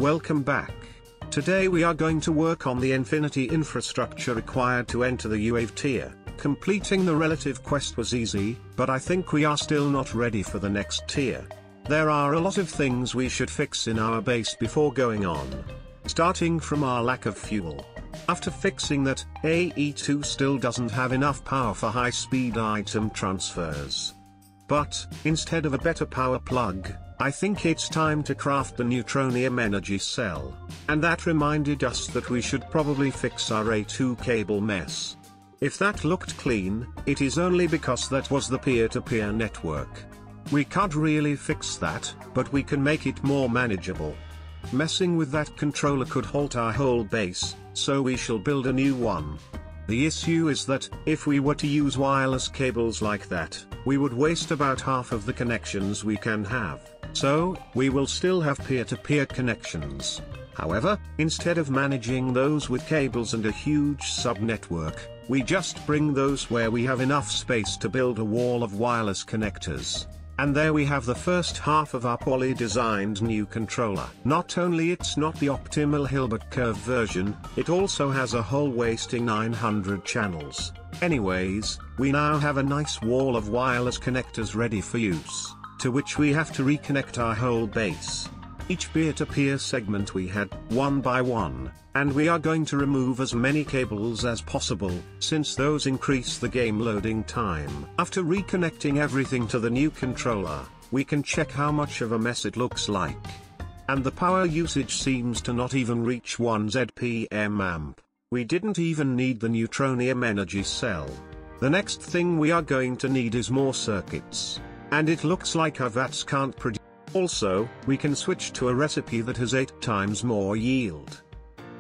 Welcome back. Today we are going to work on the infinity infrastructure required to enter the UAV tier. Completing the relative quest was easy, but I think we are still not ready for the next tier. There are a lot of things we should fix in our base before going on. Starting from our lack of fuel. After fixing that, AE2 still doesn't have enough power for high-speed item transfers. But, instead of a better power plug, I think it's time to craft the neutronium energy cell. And that reminded us that we should probably fix our AE2 cable mess. If that looked clean, it is only because that was the peer-to-peer network. We can't really fix that, but we can make it more manageable. Messing with that controller could halt our whole base, so we shall build a new one. The issue is that, if we were to use wireless cables like that, we would waste about half of the connections we can have, so we will still have peer-to-peer connections. However, instead of managing those with cables and a huge sub-network, we just bring those where we have enough space to build a wall of wireless connectors. And there we have the first half of our poorly designed new controller. Not only it's not the optimal Hilbert curve version, it also has a hole wasting 900 channels. Anyways, we now have a nice wall of wireless connectors ready for use, to which we have to reconnect our whole base. Each peer-to-peer segment we had, one by one, and we are going to remove as many cables as possible, since those increase the game loading time. After reconnecting everything to the new controller, we can check how much of a mess it looks like. And the power usage seems to not even reach 1 ZPM amp. We didn't even need the neutronium energy cell. The next thing we are going to need is more circuits. And it looks like our VATs can't produce. Also, we can switch to a recipe that has 8 times more yield.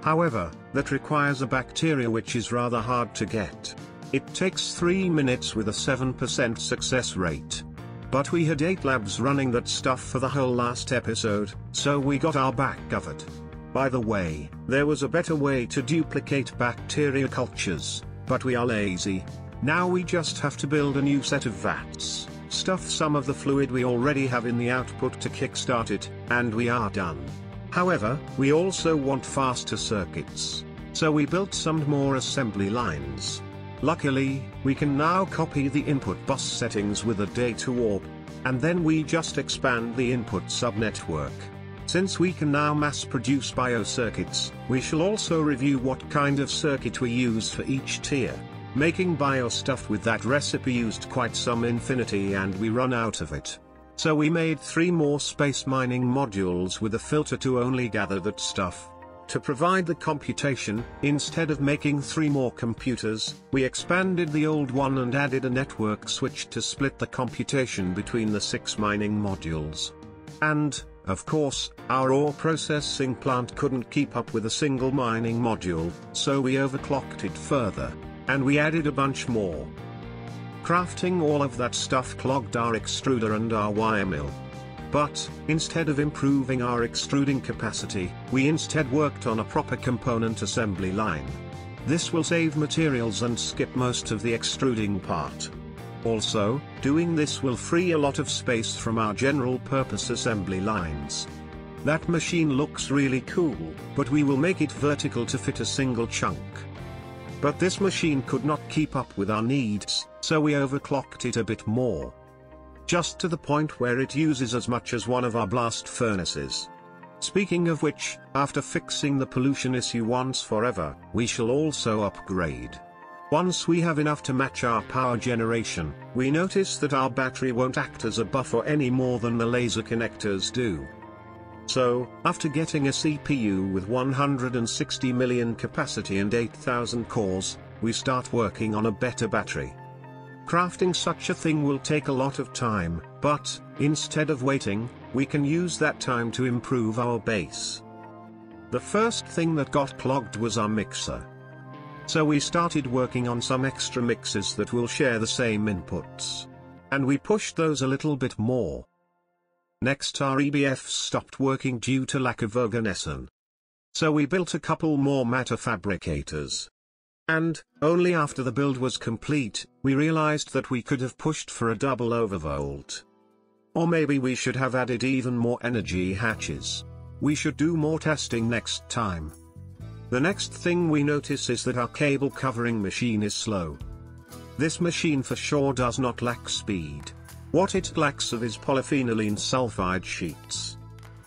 However, that requires a bacteria which is rather hard to get. It takes 3 minutes with a 7% success rate. But we had 8 labs running that stuff for the whole last episode, so we got our back covered. By the way, there was a better way to duplicate bacteria cultures, but we are lazy. Now we just have to build a new set of VATs. Stuff some of the fluid we already have in the output to kickstart it, and we are done. However, we also want faster circuits. So we built some more assembly lines. Luckily, we can now copy the input bus settings with a data warp, and then we just expand the input subnetwork. Since we can now mass produce biocircuits, we shall also review what kind of circuit we use for each tier. Making bio stuff with that recipe used quite some infinity and we run out of it. So we made 3 more space mining modules with a filter to only gather that stuff. To provide the computation, instead of making 3 more computers, we expanded the old one and added a network switch to split the computation between the 6 mining modules. And, of course, our ore processing plant couldn't keep up with a single mining module, so we overclocked it further. And we added a bunch more. Crafting all of that stuff clogged our extruder and our wire mill. But, instead of improving our extruding capacity, we instead worked on a proper component assembly line. This will save materials and skip most of the extruding part. Also, doing this will free a lot of space from our general purpose assembly lines. That machine looks really cool, but we will make it vertical to fit a single chunk. But this machine could not keep up with our needs, so we overclocked it a bit more. Just to the point where it uses as much as one of our blast furnaces. Speaking of which, after fixing the pollution issue once forever, we shall also upgrade. Once we have enough to match our power generation, we notice that our battery won't act as a buffer any more than the laser connectors do. So, after getting a CPU with 160 million capacity and 8,000 cores, we start working on a better battery. Crafting such a thing will take a lot of time, but, instead of waiting, we can use that time to improve our base. The first thing that got clogged was our mixer. So we started working on some extra mixes that will share the same inputs. And we pushed those a little bit more. Next, our EBF stopped working due to lack of organesson. So we built a couple more matter fabricators. And, only after the build was complete, we realized that we could have pushed for a double overvolt. Or maybe we should have added even more energy hatches. We should do more testing next time. The next thing we notice is that our cable covering machine is slow. This machine for sure does not lack speed. What it lacks of is polyphenylene sulfide sheets.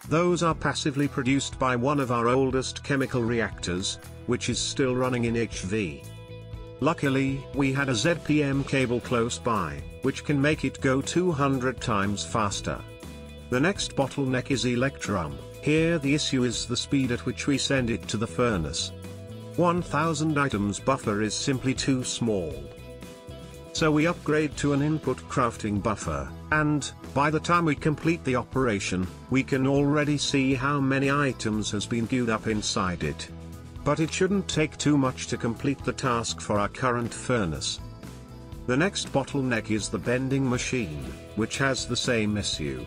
Those are passively produced by one of our oldest chemical reactors, which is still running in HV. Luckily, we had a ZPM cable close by, which can make it go 200 times faster. The next bottleneck is electrum. Here the issue is the speed at which we send it to the furnace. 1000 items buffer is simply too small. So we upgrade to an input crafting buffer, and, by the time we complete the operation, we can already see how many items has been queued up inside it. But it shouldn't take too much to complete the task for our current furnace. The next bottleneck is the bending machine, which has the same issue.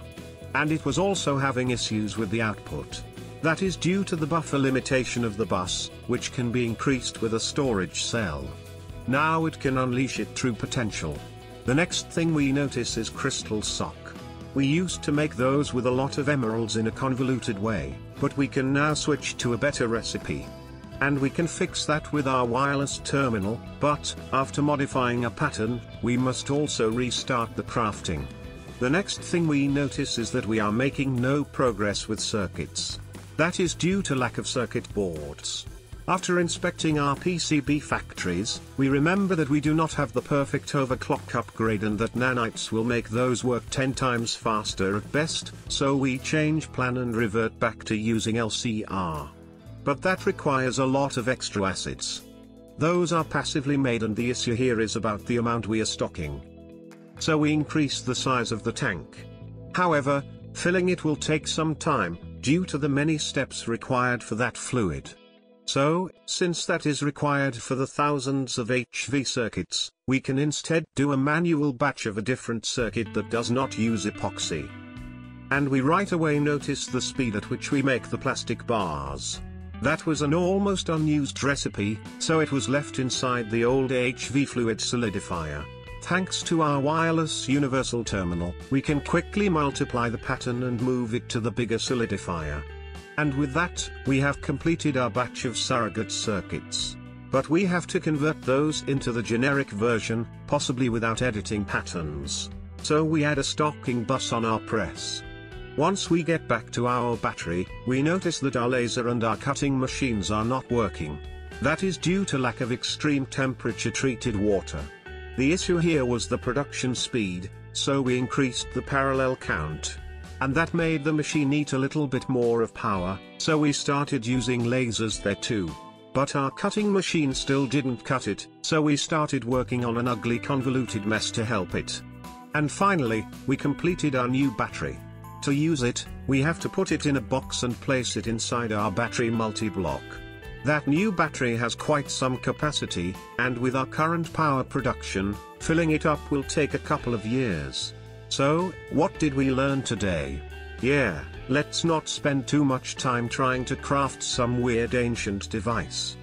And it was also having issues with the output. That is due to the buffer limitation of the bus, which can be increased with a storage cell. Now it can unleash its true potential. The next thing we notice is crystal sock. We used to make those with a lot of emeralds in a convoluted way, but we can now switch to a better recipe. And we can fix that with our wireless terminal, but, after modifying a pattern, we must also restart the crafting. The next thing we notice is that we are making no progress with circuits. That is due to lack of circuit boards. After inspecting our PCB factories, we remember that we do not have the perfect overclock upgrade and that nanites will make those work 10 times faster at best, so we change plan and revert back to using LCR. But that requires a lot of extra acids. Those are passively made and the issue here is about the amount we are stocking. So we increase the size of the tank. However, filling it will take some time, due to the many steps required for that fluid. So, since that is required for the thousands of HV circuits, we can instead do a manual batch of a different circuit that does not use epoxy. And we right away notice the speed at which we make the plastic bars. That was an almost unused recipe, so it was left inside the old HV fluid solidifier. Thanks to our wireless universal terminal, we can quickly multiply the pattern and move it to the bigger solidifier. And with that, we have completed our batch of surrogate circuits. But we have to convert those into the generic version, possibly without editing patterns. So we add a stocking bus on our press. Once we get back to our battery, we notice that our laser and our cutting machines are not working. That is due to lack of extreme temperature treated water. The issue here was the production speed, so we increased the parallel count. And that made the machine eat a little bit more of power, so we started using lasers there too. But our cutting machine still didn't cut it, so we started working on an ugly convoluted mess to help it. And finally, we completed our new battery. To use it, we have to put it in a box and place it inside our battery multi-block. That new battery has quite some capacity, and with our current power production, filling it up will take a couple of years. So, what did we learn today? Yeah, let's not spend too much time trying to craft some weird ancient device.